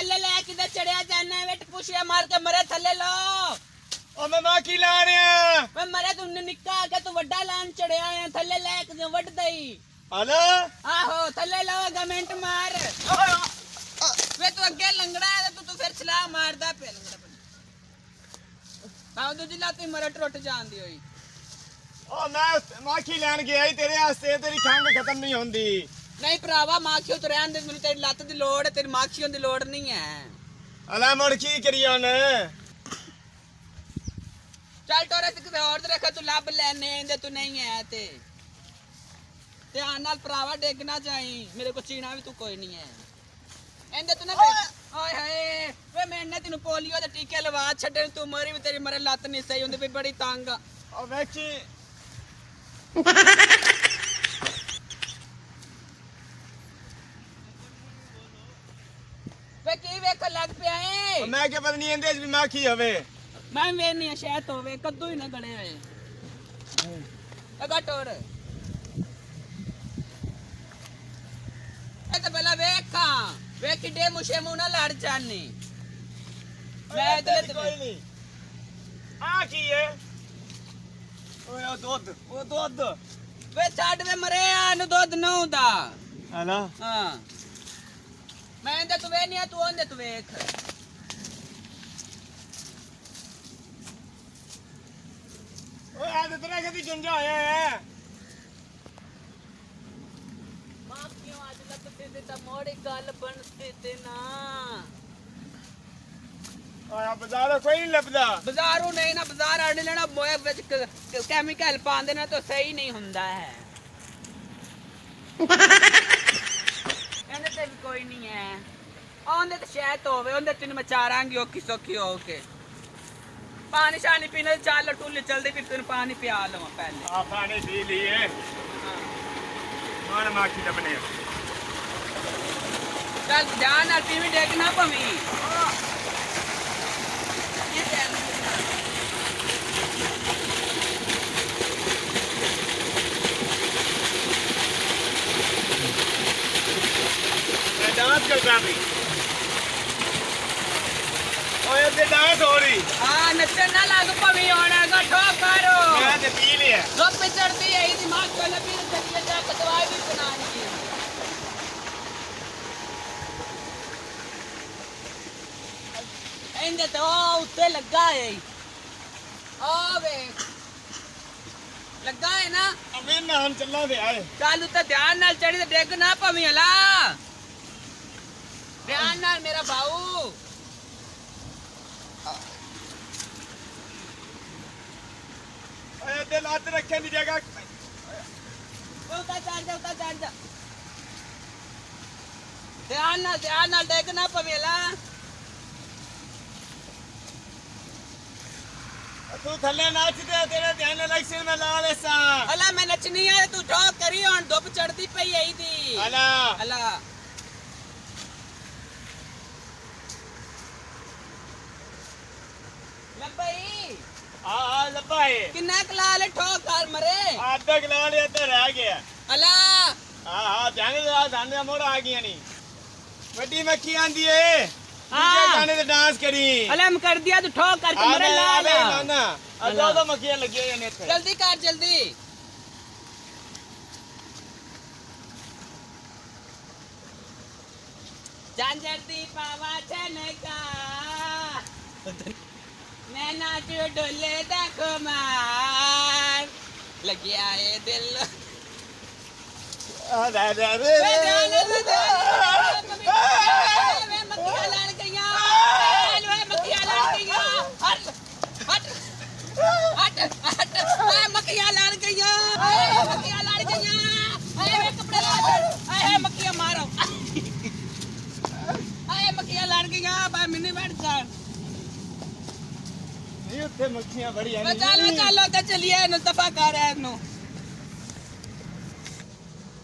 थल्ले ले किधर चढ़िया जाना है बेट पुछिया मार के मरे थल्ले लो ओ मैं माखी ला रहा मैं मरे तू निक्का के तू वड्डा लान चढ़िया है थल्ले ले के वड दई हेलो आहो थल्ले लो गमेंट मार वे तू अगे लंगड़ा है तू फिर छला मारदा पे लंगड़ा ताऊ दूजी लात मरे टुट जांदी होई ओ मैं माखी लैन गया ही तेरे वास्ते तेरी खंग खत्म नहीं होंदी नहीं भरावा माखियो तो रहन दे मेनू तेरी लत दी लोड़ है तेरी माखियों दी लोड़ नहीं है अला मुड़ की करी हुन चल टोरे ते किते और रखा तू लब लेने इंदे तू नहीं है ते ध्यान नाल भरावा डेगना जाई मेरे को चीना भी तू कोई नहीं है इंदे तू ना ओए हाय वे मैंने तेनू पोलियो दे टीके लवा छड्डे तू मरी भी तेरी मरे लत नहीं सही हुंदी भी बड़ी तंग ओ वेखी वे की वेख लग पिया है मैं क्या पता नहीं इंदे भी माखी होवे मैं वेनी है शायद होवे कद्दू ही ना गणे होए अगा टोर ए तो पहला वेखा वे किडे मुशे मुंह ना लड़ जानी मैं इधर कोई नहीं आ की है ओए ओ दूध वे छाड़ वे मरे आनु दूध ना हुंदा हेलो हां मैं इंदे तू वे नहीं तू ओंदे तू वेख ओए आ तो तेरा कदी चुंजा होया है मां क्यों आज लगते ते ता मोड़ी गल बनती ते ना ओए बाजार कोई नहीं लबदा बाजारू नहीं ना बाजार आने लेना मोए विच केमिकल पांदे ना तो सही नहीं हुंदा है ਇਹਨੇ ਤੇ ਵੀ ਕੋਈ ਨਹੀਂ ਹੈ ਉਹਦੇ ਤੇ ਸ਼ਾਇਦ ਹੋਵੇ ਉਹਦੇ ਤੈਨੂੰ ਮੈਂ ਚਾਰਾਂਗੀ ਔਖੀ ਸੌਖੀ ਹੋ ਕੇ ਪਾਣੀ ਸ਼ਾਨੀ ਪੀਣੇ ਚੱਲ ਟੁੱਲ ਚਲਦੀ ਫਿਰ ਤੈਨੂੰ ਪਾਣੀ ਪਿਆ ਲਵਾਂ ਪਹਿਲੇ आ पानी पी लिए मान माखी दबने ਚੱਲ ਧਿਆਨ ਨਾਲ ਪੀਵੀਂ ਡੇਗ ਨਾ ਪਵੀਂ ਇਹ ਧਿਆਨ मैं डांस करता भी ओए ते डांस हो रही ਹਾਂ ਨੱਚਣ ਨਾ ਲੱਗ ਪਵੀਂ ਹੁਣ ਅਗਾ ਠੋਕ ਮਾਰੋ मैं ते पी लिया ਧੁੱਪ ਚੜਦੀ ਹੈ ਇਹ ਦਿਮਾਗ ਤੋਂ ਲੱਭੀ ਚੱਲੀ ਜਾ ਕੇ ਦਵਾਈ ਵੀ ਬਣਾਣੀ ਹੈ ਇਹਦੇ ਤੇ ਉਹ ਉੱਤੇ ਲੱਗਾ ਹੈ ਆ ਵੇਖ ਲੱਗਾ ਹੈ ਨਾ अबे नाम चलना दे आए ਚੱਲ ਉੱਤੇ ਧਿਆਨ ਨਾਲ ਚੜੀ ਤੇ ਡਿੱਗ ਨਾ ਪਵੀਂ ਹਲਾ ਧਿਆਨ ਨਾਲ ਮੇਰਾ ਬਾਊ ओए ते लात रखने दी जगह ਉੱਤੇ ਚੜ ਜਾ ਧਿਆਨ ਨਾਲ ਡਿੱਗ ਨਾ ਪਵੀਂ ਹਲਾ तू थल्ले नाच दे तेरे ध्यान इलेक्शन में ला ले सा ਹਲਾ ਮੈਂ ਨੱਚਣੀ ਆ ਤੂੰ ਠੋਕ ਕਰੀ ਹੁਣ ਧੁੱਪ ਚੜਦੀ ਪਈ ਐ ਦੀ हला ਹਲਾ ਲੱਭਈ आ लब्बा है ਕਿੰਨਾ ਕਲਾਲ ਠੋਕ ਕਰ ਮਰੇ आधा गिला लिया तो रह गया ਹਲਾ हां ध्यान दे धाने मोड़ आ गया नहीं बड़ी मक्खी आंदी है हाँ। डीजे गाने ते डांस करी ਹਲਾ ਮੈਂ ਕਰ ਦਿਆ ਤੂੰ ਠੋਕ ਕਰਕੇ ਮਰੇ ਲਾ ना ਲਾ ना अजा तो मक्खियां लगी हुई ने इथे ਜਲਦੀ ਕਰ ਜਲਦੀ झांझर दी पावा छनका मैं नाचू डोले देखो मार लगिया है दिल अरे अरे वे ध्यान वे मक्खियां लड़ गईया वे मक्खियां लड़ गईया हट हट हट हट वे मक्खियां लड़ गईया मक्खियां लड़ गईया वे कपड़े ला ए मक्खियां मारो ए मक्खियां लड़ गईया बा मिनी बैठ जा नहीं उथे मक्खियां बड़ी हैं चलो तो चलिए न दफा कर है नु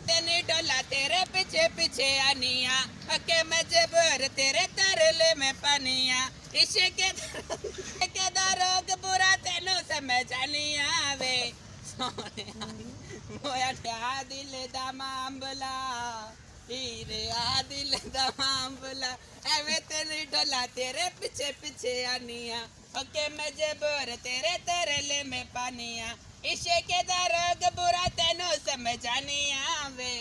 तेने डोला तेरे पीछे पीछे आनिया अके मैं जबर तेरे तरले में पानिया इश्क के दारोग बुरा तेनो समझ नहीं आवे सोनिया मोया क्या दिल दा मामला हीरे आ दिल दा मामला एवे तेरी ढोला तेरे पीछे पीछे आनिया ओके मैं जबर तेरे तरले में पानिया इशे के दर्द बुरा तेनू समझानिया वे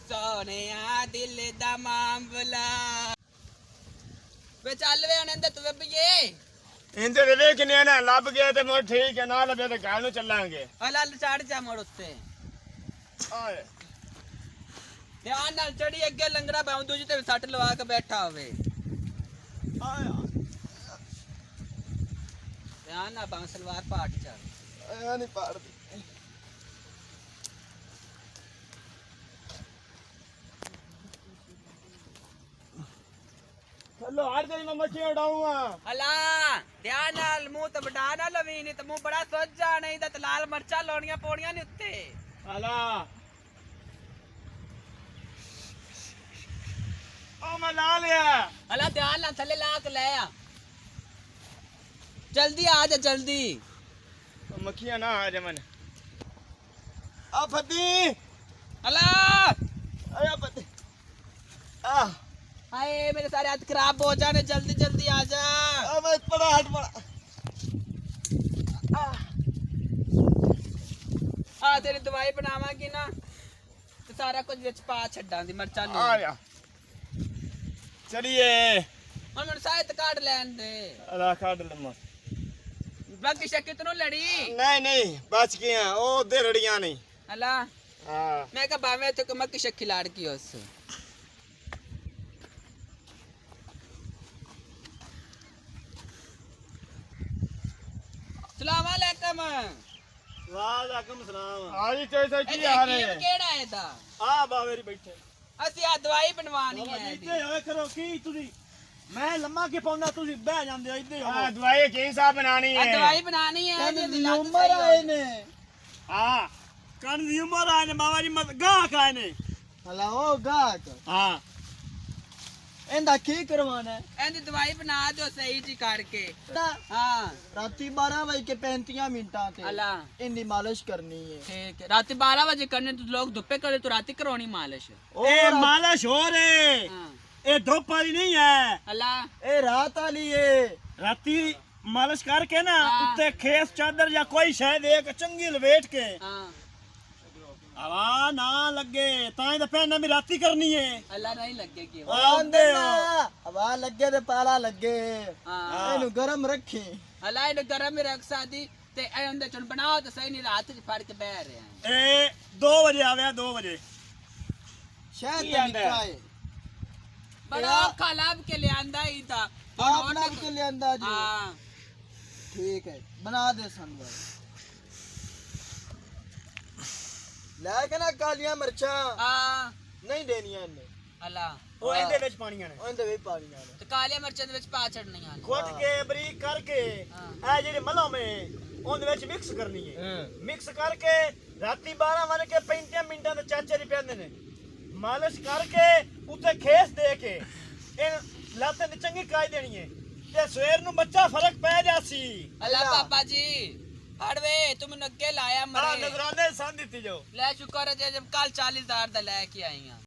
सोनिया दिल दा मामला वे चल वे आनंद तू भी ये इंदे दे वेखने ना लब गया ते मोर ठीक है ना लबे ते घर नु चलांगे अला चढ़ जा मोड़ उत्ते आए ध्यान नाल चढ़ी अगे लंगड़ा पाऊं दूजी ते सट लवा के बैठा होवे आया ध्यान ना बांस सलवार पाट चल आया नहीं पाड़ दी चलो हर दिन मैं मच्छी उड़ाऊंगा अला ध्यान नाल मुंह ते बड़ा ना लवी नहीं ते मुंह बड़ा सोच जा नहीं ते लाल मरचा लोणियां पोड़ियां नहीं उत्ते अला ओ मैं ला लिया अला ध्यान नाल थल्ले ला के ले आ जल्दी आ जा जल्दी मक्खियां ना आ जमन आ फती अला आया फती आ हाय मेरे सारे हाथ खराब हो जाने जल्दी जल्दी आ जा मैं पड़ा हट पड़ा आ तेरी दवाई बनावांगी ना तो सारा कुछ विच पा छड्डां दी मरचा ले आया चलिए हुन मैनू साहित काट लैन दे अला काट लम्मा बाकी शक्की तनु लड़ी नहीं नहीं बच गया ओ दे रड़ियां नहीं अला हां मैं कहा बावे तो मक्की शक्की लाड़ की उस सलाम अलैकुम वालेकुम सलाम आज कैसे की आ रहे ਇਹ ਕਿਹੜਾ ਹੈ ਦਾ आ बावेरी बैठे ਅਸੀਂ ਆ ਦਵਾਈ ਬਣਵਾਣੀ ਹੈ ਇੱਥੇ ਹੋਏ ਕਰੋ ਕੀ ਤੁਸੀਂ ਮੈਂ ਲੰਮਾ ਕੇ ਪਾਉਂਦਾ ਤੁਸੀਂ ਬਹਿ ਜਾਂਦੇ ਹੋ ਇੱਥੇ आ दवाई कहीं सा बनानी ਆ है ਦਵਾਈ ਬਣਾਣੀ ਹੈ ਦੀ ਉਮਰ ਆਏ ਨੇ हां ਕੰਨ ਦੀ ਉਮਰ ਆਏ ਨੇ ਬਾਬਾ ਜੀ ਮਤ ਗਾਹ ਖਾਏ ਨੇ ਹਲਾ ਉਹ ਗਾਹਕ ਹਾਂ ਇਹਦਾ ਕੀ ਕਰਵਾਣਾ ਹੈ? ਇਹਦੀ ਦਵਾਈ ਬਣਾ ਦਿਓ ਸਹੀ ਜੀ ਕਰਕੇ ਤਾਂ ਹਾਂ ਰਾਤੀ 12 ਵਜੇ ਕੇ 35 ਮਿੰਟਾਂ ਤੇ अला ਇਹਦੀ ਮਾਲਿਸ਼ ਕਰਨੀ ਹੈ ठीक है रात 12 बजे करने तो लोग धुप्पे करे तो रात करवानी मालिश ਉਹ ਇਹ ਰਾਤ- ਮਾਲਿਸ਼ ਹੋ ਰੇ हाँ ਇਹ ਧੁੱਪ ਵਾਲੀ ਨਹੀਂ ਹੈ अला ਇਹ ਰਾਤ ਵਾਲੀ ਏ ਰਾਤੀ ਮਾਲਿਸ਼ ਕਰਕੇ ਨਾ ਹਾਂ। ਉੱਤੇ ਖੇਸ ਚਾਦਰ ਜਾਂ ਕੋਈ ਸ਼ੈ ਦੇ ਕੇ ਚੰਗੀ ਲਵੇਟ ਕੇ हाँ ਹਵਾ ਨਾ ਲੱਗੇ ਤਾਂ ਹੀ ਤਾਂ ਪਹਿਨਾ ਵੀ ਰਾਤੀ ਕਰਨੀ ਹੈ अल्लाह नहीं लगेगी वो ਆਉਂਦੇ ਹੋ ਹਵਾ ਲੱਗੇ ਤੇ ਪਾਲਾ ਲੱਗੇ हाँ ਇਹਨੂੰ ਗਰਮ ਰੱਖੀ अल्लाह ने गरम में रख सादी ते ए अंदर चुन बनाओ तो सही नहीं रात च फड़ के बह रहे हैं ਇਹ 2 ਵਜੇ ਆਵਿਆ 2 ਵਜੇ ਸ਼ਾਇਦ ਕੀ ਤੇ ਆਂਦਾ? ਨਿੱਕਾ ਏ बड़ा औखा लाभ के ले आंदा ही था ਆਪ ਨਾਲ ਕੇ ਲਿਆਂਦਾ ਜੀ हाँ ਠੀਕ ਹੈ ਬਣਾ ਦੇ ਸਾਨੂੰ ਲੈ ਕੇ ਨਾ ਕਾਲੀਆਂ ਮਿਰਚਾਂ हाँ ਨਹੀਂ ਦੇਣੀਆਂ ਇਹਨੇ अल्लाह ਉਹ ਇਹਦੇ ਵਿੱਚ ਪਾਣੀਆਂ ਨੇ ਉਹਦੇ ਵਿੱਚ ਪਾਣੀਆਂ ਨੇ तो काले मिर्चां दे विच पा छड़नियां ने ਕੁੱਟ ਕੇ ਬਰੀਕ ਕਰਕੇ ਹਾਂ। ਇਹ ਜਿਹੜੇ ਮਲਮ ਹੈ ਉਹਦੇ ਵਿੱਚ ਮਿਕਸ ਕਰਨੀ ਹੈ ਹਾਂ ਮਿਕਸ ਕਰਕੇ ਰਾਤੀ 12 ਵਜੇ ਕੇ 35 ਮਿੰਟਾਂ ਦੇ ਚਾਚੇ ਦੀ ਪੈਂਦੇ ਨੇ ਮਾਲਿਸ਼ ਕਰਕੇ ਉੱਤੇ ਖੇਸ ਦੇ ਕੇ ਇਹ ਲੱਤਾਂ ਦੀ ਚੰਗੀ ਕਾਇ ਦੇਣੀ ਹੈ ਤੇ ਸਵੇਰ ਨੂੰ ਬੱਚਾ ਫਰਕ ਪੈ ਜਾਸੀ अल्लाह पापा जी हड़वे तुम नग्गे लाया ਆ मरे ਨਜ਼ਰਾਨੇ ਸੰਨ ਦਿੱਤੀ ਜੋ ले शुक्र है जब कल 40,000 दा लेके आई हां